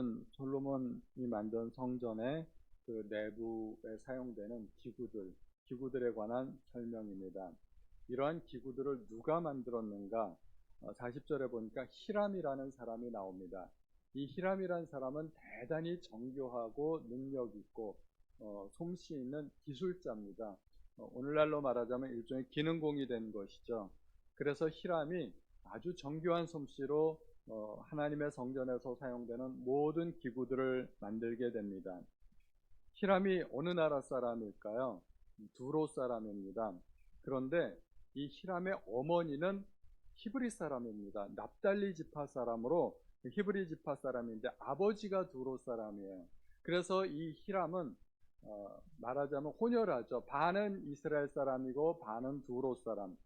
오늘은 솔로몬이 만든 성전의 그 내부에 사용되는 기구들에 관한 설명입니다. 이러한 기구들을 누가 만들었는가? 40절에 보니까 히람이라는 사람이 나옵니다. 이 히람이라는 사람은 대단히 정교하고 능력 있고 솜씨 있는 기술자입니다. 오늘날로 말하자면 일종의 기능공이 된 것이죠. 그래서 히람이 아주 정교한 솜씨로 하나님의 성전에서 사용되는 모든 기구들을 만들게 됩니다. 히람이 어느 나라 사람일까요? 두로 사람입니다. 그런데 이 히람의 어머니는 히브리 사람입니다. 납달리 지파 사람으로 히브리 지파 사람인데 아버지가 두로 사람이에요. 그래서 이 히람은 말하자면 혼혈하죠. 반은 이스라엘 사람이고 반은 두로 사람,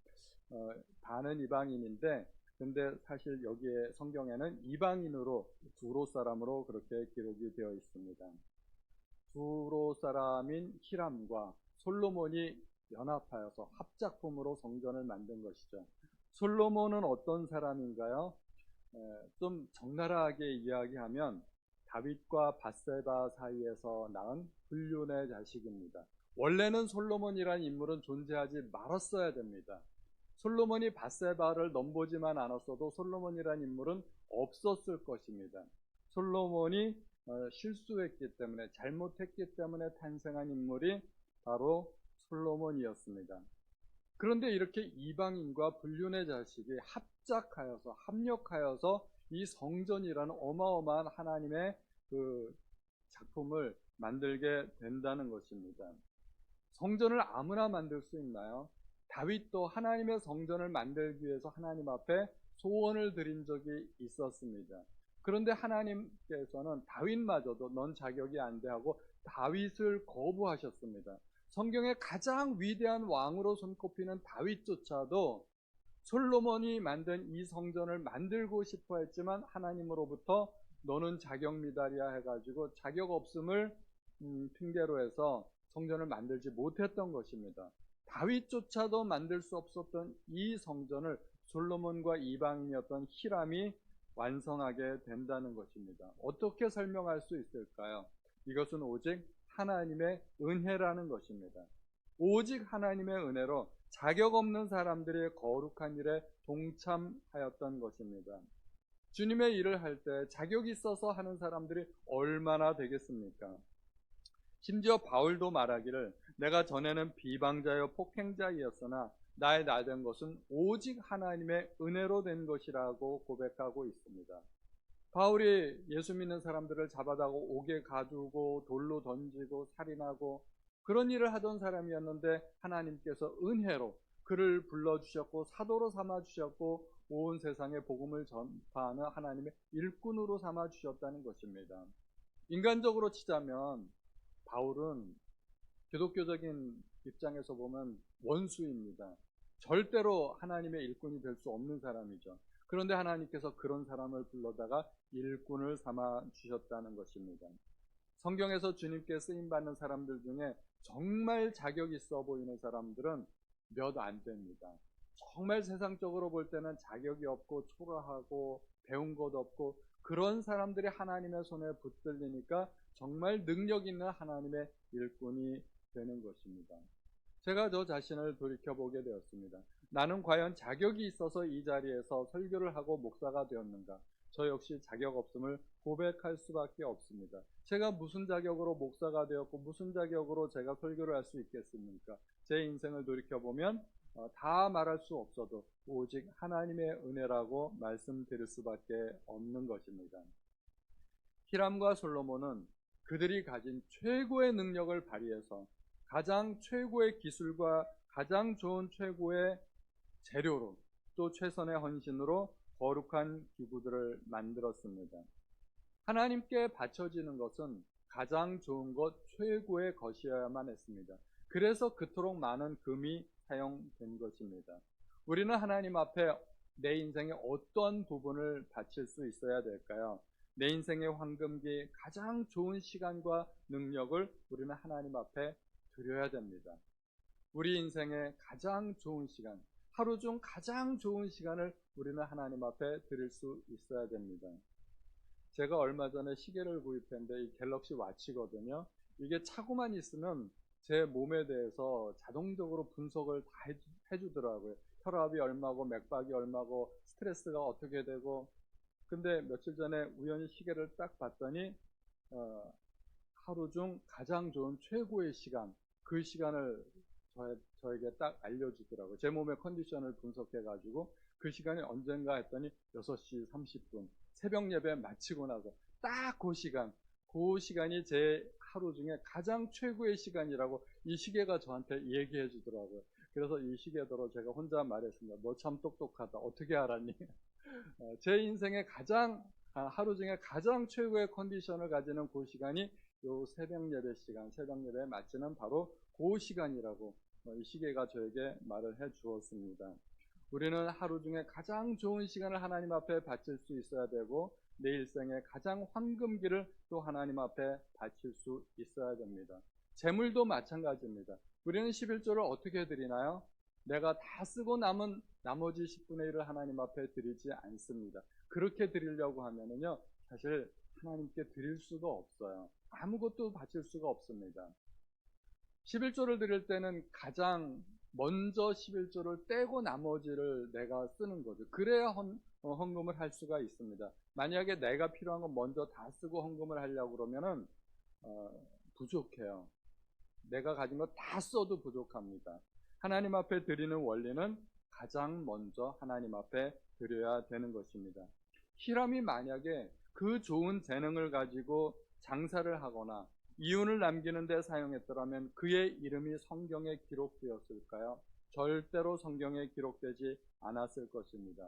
반은 이방인인데 근데 사실 여기에 성경에는 이방인으로 두로 사람으로 그렇게 기록이 되어 있습니다. 두로 사람인 히람과 솔로몬이 연합하여서 합작품으로 성전을 만든 것이죠. 솔로몬은 어떤 사람인가요? 좀 적나라하게 이야기하면 다윗과 밧세바 사이에서 낳은 불륜의 자식입니다. 원래는 솔로몬이라는 인물은 존재하지 말았어야 됩니다. 솔로몬이 밧세바를 넘보지만 않았어도 솔로몬이라는 인물은 없었을 것입니다. 솔로몬이 실수했기 때문에 잘못했기 때문에 탄생한 인물이 바로 솔로몬이었습니다. 그런데 이렇게 이방인과 불륜의 자식이 합력하여서 이 성전이라는 어마어마한 하나님의 그 작품을 만들게 된다는 것입니다. 성전을 아무나 만들 수 있나요? 다윗도 하나님의 성전을 만들기 위해서 하나님 앞에 소원을 드린 적이 있었습니다. 그런데 하나님께서는 다윗마저도 넌 자격이 안 돼 하고 다윗을 거부하셨습니다. 성경의 가장 위대한 왕으로 손꼽히는 다윗조차도 솔로몬이 만든 이 성전을 만들고 싶어 했지만 하나님으로부터 너는 자격 미달이야 해가지고 자격 없음을 핑계로 해서 성전을 만들지 못했던 것입니다. 다윗조차도 만들 수 없었던 이 성전을 솔로몬과 이방인이었던 히람이 완성하게 된다는 것입니다. 어떻게 설명할 수 있을까요? 이것은 오직 하나님의 은혜라는 것입니다. 오직 하나님의 은혜로 자격 없는 사람들이 거룩한 일에 동참하였던 것입니다. 주님의 일을 할 때 자격이 있어서 하는 사람들이 얼마나 되겠습니까? 심지어 바울도 말하기를 내가 전에는 비방자여 폭행자이었으나 나의 나된 것은 오직 하나님의 은혜로 된 것이라고 고백하고 있습니다. 바울이 예수 믿는 사람들을 잡아다고 옥에 가두고 돌로 던지고 살인하고 그런 일을 하던 사람이었는데 하나님께서 은혜로 그를 불러주셨고 사도로 삼아주셨고 온 세상에 복음을 전파하는 하나님의 일꾼으로 삼아주셨다는 것입니다. 인간적으로 치자면 바울은 기독교적인 입장에서 보면 원수입니다. 절대로 하나님의 일꾼이 될 수 없는 사람이죠. 그런데 하나님께서 그런 사람을 불러다가 일꾼을 삼아 주셨다는 것입니다. 성경에서 주님께 쓰임받는 사람들 중에 정말 자격 있어 보이는 사람들은 몇 안 됩니다. 정말 세상적으로 볼 때는 자격이 없고 초라하고 배운 것 없고 그런 사람들이 하나님의 손에 붙들리니까 정말 능력 있는 하나님의 일꾼이 되는 것입니다. 제가 저 자신을 돌이켜보게 되었습니다. 나는 과연 자격이 있어서 이 자리에서 설교를 하고 목사가 되었는가? 저 역시 자격 없음을 고백할 수밖에 없습니다. 제가 무슨 자격으로 목사가 되었고 무슨 자격으로 제가 설교를 할 수 있겠습니까? 제 인생을 돌이켜보면 다 말할 수 없어도 오직 하나님의 은혜라고 말씀드릴 수밖에 없는 것입니다. 히람과 솔로몬은 그들이 가진 최고의 능력을 발휘해서 가장 최고의 기술과 가장 좋은 최고의 재료로 또 최선의 헌신으로 거룩한 기구들을 만들었습니다. 하나님께 바쳐지는 것은 가장 좋은 것, 최고의 것이어야만 했습니다. 그래서 그토록 많은 금이 사용된 것입니다. 우리는 하나님 앞에 내 인생의 어떤 부분을 바칠 수 있어야 될까요? 내 인생의 황금기 가장 좋은 시간과 능력을 우리는 하나님 앞에 드려야 됩니다. 우리 인생의 가장 좋은 시간, 하루 중 가장 좋은 시간을 우리는 하나님 앞에 드릴 수 있어야 됩니다. 제가 얼마 전에 시계를 구입했는데 이 갤럭시 와치거든요. 이게 차고만 있으면 제 몸에 대해서 자동적으로 분석을 다 해주더라고요. 혈압이 얼마고 맥박이 얼마고 스트레스가 어떻게 되고. 근데 며칠 전에 우연히 시계를 딱 봤더니 어, 하루 중 가장 좋은 최고의 시간, 그 시간을 저에게 딱 알려주더라고요. 제 몸의 컨디션을 분석해가지고 그 시간이 언젠가 했더니 6시 30분, 새벽 예배 마치고 나서 딱 그 시간이 제 하루 중에 가장 최고의 시간이라고 이 시계가 저한테 얘기해 주더라고요. 그래서 이 시계더러 제가 혼자 말했습니다. 너 참 똑똑하다. 어떻게 알았니? 제 인생의 하루 중에 가장 최고의 컨디션을 가지는 그 시간이 요 새벽 예배 시간, 새벽 예배 마치는 바로 그 시간이라고 이 시계가 저에게 말을 해 주었습니다. 우리는 하루 중에 가장 좋은 시간을 하나님 앞에 바칠 수 있어야 되고 내 일생의 가장 황금기를 또 하나님 앞에 바칠 수 있어야 됩니다. 재물도 마찬가지입니다. 우리는 11조를 어떻게 드리나요? 내가 다 쓰고 남은 나머지 10분의 1을 하나님 앞에 드리지 않습니다. 그렇게 드리려고 하면은요, 사실 하나님께 드릴 수가 없어요. 아무것도 바칠 수가 없습니다. 11조를 드릴 때는 가장 먼저 11조를 떼고 나머지를 내가 쓰는 거죠. 그래야 헌금을 할 수가 있습니다. 만약에 내가 필요한 건 먼저 다 쓰고 헌금을 하려고 그러면은 부족해요. 내가 가진 거 다 써도 부족합니다. 하나님 앞에 드리는 원리는 가장 먼저 하나님 앞에 드려야 되는 것입니다. 히람이 만약에 그 좋은 재능을 가지고 장사를 하거나 이윤을 남기는 데 사용했더라면 그의 이름이 성경에 기록되었을까요? 절대로 성경에 기록되지 않았을 것입니다.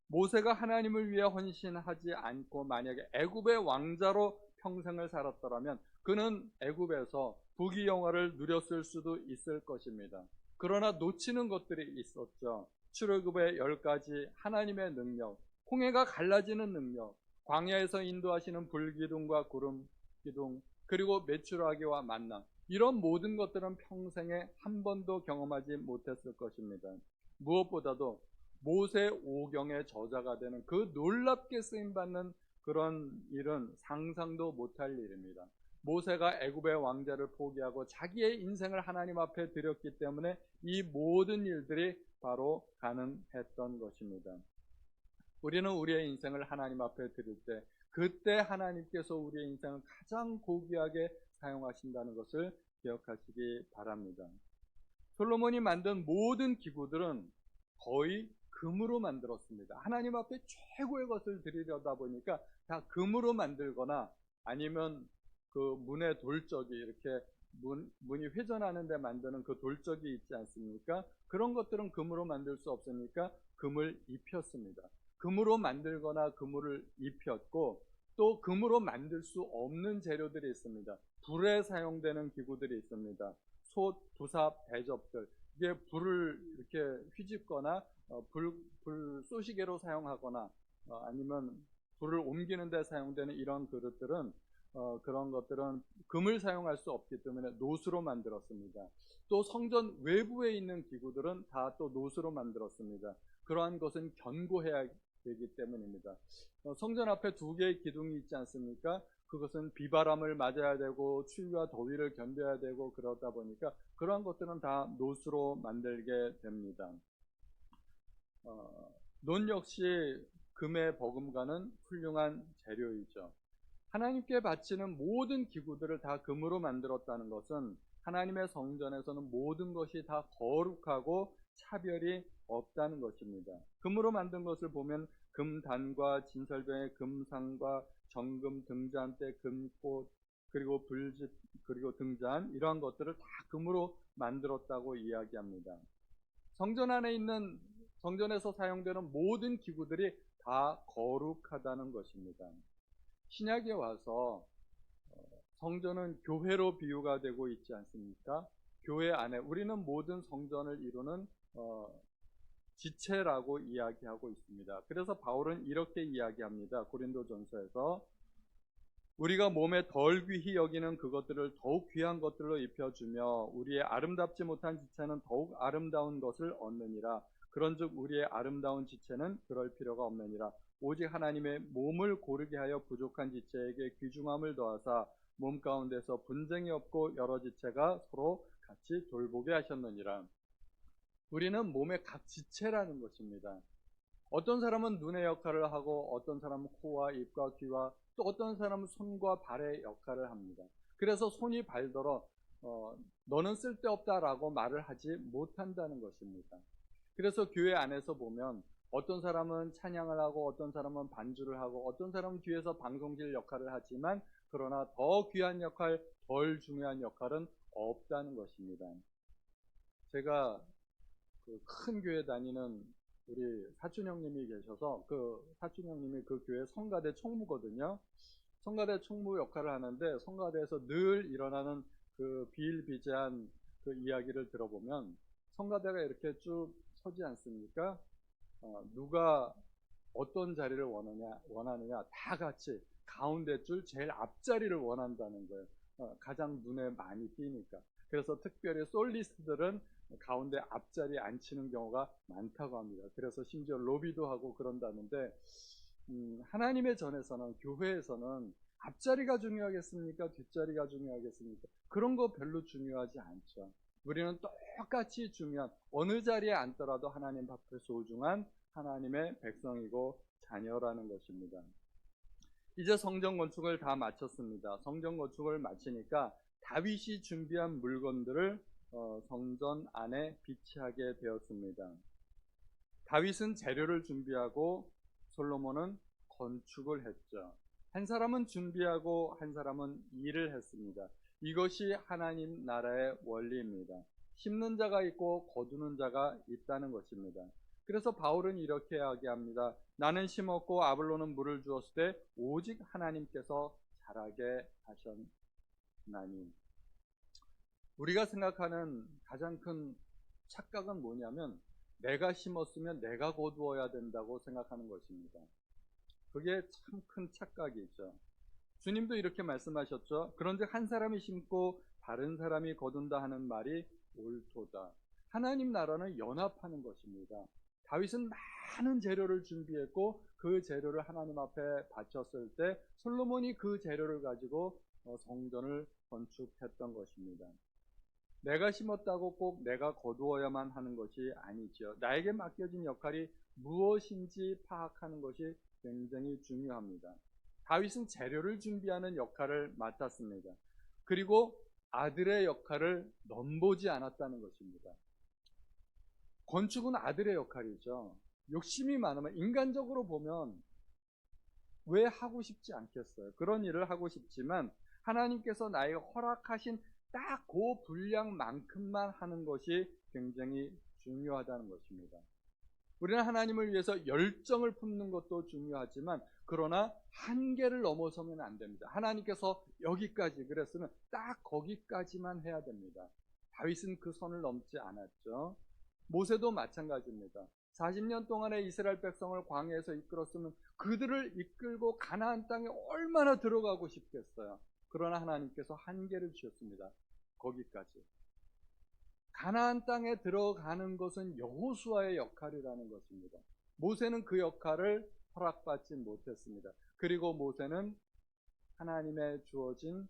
모세가 하나님을 위해 헌신하지 않고 만약에 애굽의 왕자로 평생을 살았더라면 그는 애굽에서 부귀영화를 누렸을 수도 있을 것입니다. 그러나 놓치는 것들이 있었죠. 출애굽의 10가지 하나님의 능력, 홍해가 갈라지는 능력, 광야에서 인도하시는 불기둥과 구름 기둥, 그리고 메추라기와 만나, 이런 모든 것들은 평생에 한 번도 경험하지 못했을 것입니다. 무엇보다도 모세 오경의 저자가 되는 그 놀랍게 쓰임받는 그런 일은 상상도 못할 일입니다. 모세가 애굽의 왕자를 포기하고 자기의 인생을 하나님 앞에 드렸기 때문에 이 모든 일들이 바로 가능했던 것입니다. 우리는 우리의 인생을 하나님 앞에 드릴 때 그때 하나님께서 우리의 인생을 가장 고귀하게 사용하신다는 것을 기억하시기 바랍니다. 솔로몬이 만든 모든 기구들은 거의 금으로 만들었습니다. 하나님 앞에 최고의 것을 드리려다 보니까 다 금으로 만들거나 아니면 그 문의 돌적이 이렇게 문이 회전하는 데 만드는 그 돌적이 있지 않습니까? 그런 것들은 금으로 만들 수 없으니까 금을 입혔습니다. 금으로 만들거나 금을 입혔고 또 금으로 만들 수 없는 재료들이 있습니다. 불에 사용되는 기구들이 있습니다. 솥, 부삽, 대접들, 이게 불을 이렇게 휘집거나 불 쏘시개로 사용하거나 아니면 불을 옮기는 데 사용되는 이런 그릇들은 그런 것들은 금을 사용할 수 없기 때문에 노수로 만들었습니다. 또 성전 외부에 있는 기구들은 다 또 노수로 만들었습니다. 그러한 것은 견고해야 되기 때문입니다. 성전 앞에 2개의 기둥이 있지 않습니까? 그것은 비바람을 맞아야 되고 추위와 더위를 견뎌야 되고 그러다 보니까 그러한 것들은 다 노수로 만들게 됩니다. 논 역시 금에 버금가는 훌륭한 재료이죠. 하나님께 바치는 모든 기구들을 다 금으로 만들었다는 것은 하나님의 성전에서는 모든 것이 다 거룩하고 차별이 없다는 것입니다. 금으로 만든 것을 보면 금단과 진설병의 금상과 정금 등잔대, 금꽃, 그리고 불짓, 그리고 등잔, 이러한 것들을 다 금으로 만들었다고 이야기합니다. 성전에서 사용되는 모든 기구들이 다 거룩하다는 것입니다. 신약에 와서 성전은 교회로 비유가 되고 있지 않습니까? 교회 안에 우리는 모든 성전을 이루는 지체라고 이야기하고 있습니다. 그래서 바울은 이렇게 이야기합니다. 고린도전서에서 우리가 몸에 덜 귀히 여기는 그것들을 더욱 귀한 것들로 입혀주며 우리의 아름답지 못한 지체는 더욱 아름다운 것을 얻느니라. 그런즉 우리의 아름다운 지체는 그럴 필요가 없느니라. 오직 하나님의 몸을 고르게 하여 부족한 지체에게 귀중함을 더하사 몸 가운데서 분쟁이 없고 여러 지체가 서로 같이 돌보게 하셨느니라. 우리는 몸의 각 지체라는 것입니다. 어떤 사람은 눈의 역할을 하고 어떤 사람은 코와 입과 귀와 또 어떤 사람은 손과 발의 역할을 합니다. 그래서 손이 발더러 너는 쓸데없다라고 말을 하지 못한다는 것입니다. 그래서 교회 안에서 보면 어떤 사람은 찬양을 하고 어떤 사람은 반주를 하고 어떤 사람은 뒤에서 방송실 역할을 하지만 그러나 더 귀한 역할, 덜 중요한 역할은 없다는 것입니다. 제가 그 큰 교회 다니는 우리 사촌 형님이 계셔서 그 사촌 형님이 그 교회 성가대 총무거든요. 성가대 총무 역할을 하는데 성가대에서 늘 일어나는 그 비일비재한 그 이야기를 들어보면 성가대가 이렇게 쭉 서지 않습니까? 누가 어떤 자리를 원하느냐 다 같이 가운데 줄 제일 앞자리를 원한다는 거예요. 가장 눈에 많이 띄니까. 그래서 특별히 솔리스트들은 가운데 앞자리에 앉히는 경우가 많다고 합니다. 그래서 심지어 로비도 하고 그런다는데 하나님의 전에서는 교회에서는 앞자리가 중요하겠습니까? 뒷자리가 중요하겠습니까? 그런 거 별로 중요하지 않죠. 우리는 똑같이 중요한 어느 자리에 앉더라도 하나님 앞에 소중한 하나님의 백성이고 자녀라는 것입니다. 이제 성전 건축을 다 마쳤습니다. 성전 건축을 마치니까 다윗이 준비한 물건들을 성전 안에 비치하게 되었습니다. 다윗은 재료를 준비하고 솔로몬은 건축을 했죠. 한 사람은 준비하고 한 사람은 일을 했습니다. 이것이 하나님 나라의 원리입니다. 심는 자가 있고 거두는 자가 있다는 것입니다. 그래서 바울은 이렇게 이야기합니다. 나는 심었고 아볼로는 물을 주었을 때 오직 하나님께서 자라게 하셨나니. 우리가 생각하는 가장 큰 착각은 뭐냐면 내가 심었으면 내가 거두어야 된다고 생각하는 것입니다. 그게 참 큰 착각이죠. 주님도 이렇게 말씀하셨죠. 그런즉 한 사람이 심고 다른 사람이 거둔다 하는 말이 옳도다. 하나님 나라는 연합하는 것입니다. 다윗은 많은 재료를 준비했고 그 재료를 하나님 앞에 바쳤을 때 솔로몬이 그 재료를 가지고 성전을 건축했던 것입니다. 내가 심었다고 꼭 내가 거두어야만 하는 것이 아니죠. 나에게 맡겨진 역할이 무엇인지 파악하는 것이 굉장히 중요합니다. 다윗은 재료를 준비하는 역할을 맡았습니다. 그리고 아들의 역할을 넘보지 않았다는 것입니다. 건축은 아들의 역할이죠. 욕심이 많으면 인간적으로 보면 왜 하고 싶지 않겠어요? 그런 일을 하고 싶지만 하나님께서 나에게 허락하신 딱 그 분량만큼만 하는 것이 굉장히 중요하다는 것입니다. 우리는 하나님을 위해서 열정을 품는 것도 중요하지만 그러나 한계를 넘어서면 안 됩니다. 하나님께서 여기까지 그랬으면 딱 거기까지만 해야 됩니다. 다윗은 그 선을 넘지 않았죠. 모세도 마찬가지입니다. 40년 동안의 이스라엘 백성을 광야에서 이끌었으면 그들을 이끌고 가나안 땅에 얼마나 들어가고 싶겠어요. 그러나 하나님께서 한계를 주셨습니다. 거기까지. 가나안 땅에 들어가는 것은 여호수아의 역할이라는 것입니다. 모세는 그 역할을 허락받지 못했습니다. 그리고 모세는 하나님의 주어진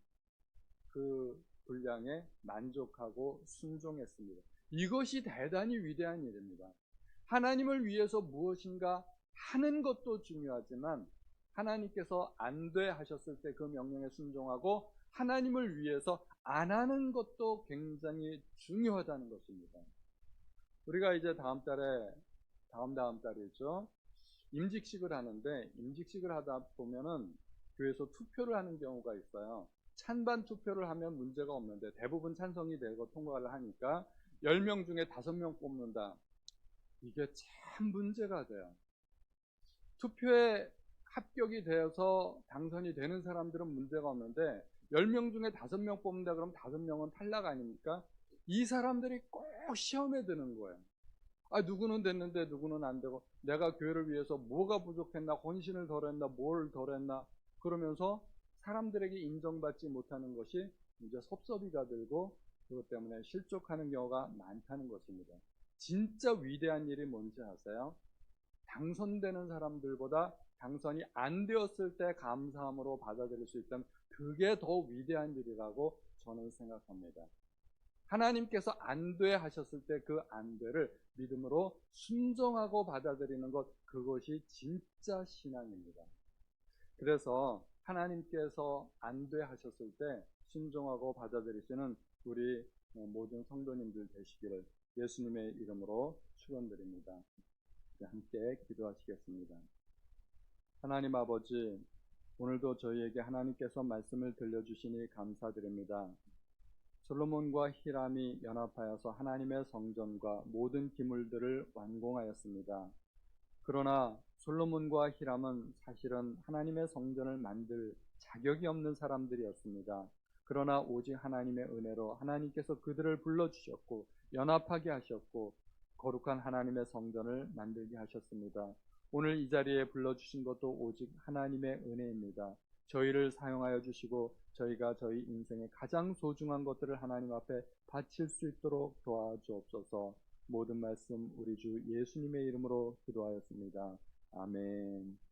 그 분량에 만족하고 순종했습니다. 이것이 대단히 위대한 일입니다. 하나님을 위해서 무엇인가 하는 것도 중요하지만 하나님께서 안 돼 하셨을 때 그 명령에 순종하고 하나님을 위해서 안 하는 것도 굉장히 중요하다는 것입니다. 우리가 이제 다음 달이죠. 임직식을 하는데 임직식을 하다 보면은 교회에서 투표를 하는 경우가 있어요. 찬반 투표를 하면 문제가 없는데 대부분 찬성이 되고 통과를 하니까 10명 중에 5명 뽑는다. 이게 참 문제가 돼요. 투표에 합격이 되어서 당선이 되는 사람들은 문제가 없는데 10명 중에 5명 뽑는다 그러면 5명은 탈락 아닙니까? 이 사람들이 꼭 시험에 드는 거예요. 누구는 됐는데 누구는 안 되고 내가 교회를 위해서 뭐가 부족했나, 헌신을 덜했나, 뭘 덜했나 그러면서 사람들에게 인정받지 못하는 것이 이제 섭섭이가 들고 그것 때문에 실족하는 경우가 많다는 것입니다. 진짜 위대한 일이 뭔지 아세요? 당선되는 사람들보다 당선이 안 되었을 때 감사함으로 받아들일 수 있다면 그게 더 위대한 일이라고 저는 생각합니다. 하나님께서 안 돼 하셨을 때 그 안 돼를 믿음으로 순종하고 받아들이는 것, 그것이 진짜 신앙입니다. 그래서 하나님께서 안 돼 하셨을 때 순종하고 받아들이시는 우리 모든 성도님들 되시기를 예수님의 이름으로 축원드립니다. 함께 기도하시겠습니다. 하나님 아버지, 오늘도 저희에게 하나님께서 말씀을 들려주시니 감사드립니다. 솔로몬과 히람이 연합하여서 하나님의 성전과 모든 기물들을 완공하였습니다. 그러나 솔로몬과 히람은 사실은 하나님의 성전을 만들 자격이 없는 사람들이었습니다. 그러나 오직 하나님의 은혜로 하나님께서 그들을 불러주셨고 연합하게 하셨고 거룩한 하나님의 성전을 만들게 하셨습니다. 오늘 이 자리에 불러주신 것도 오직 하나님의 은혜입니다. 저희를 사용하여 주시고 저희가 저희 인생의 가장 소중한 것들을 하나님 앞에 바칠 수 있도록 도와주옵소서. 모든 말씀 우리 주 예수님의 이름으로 기도하였습니다. 아멘.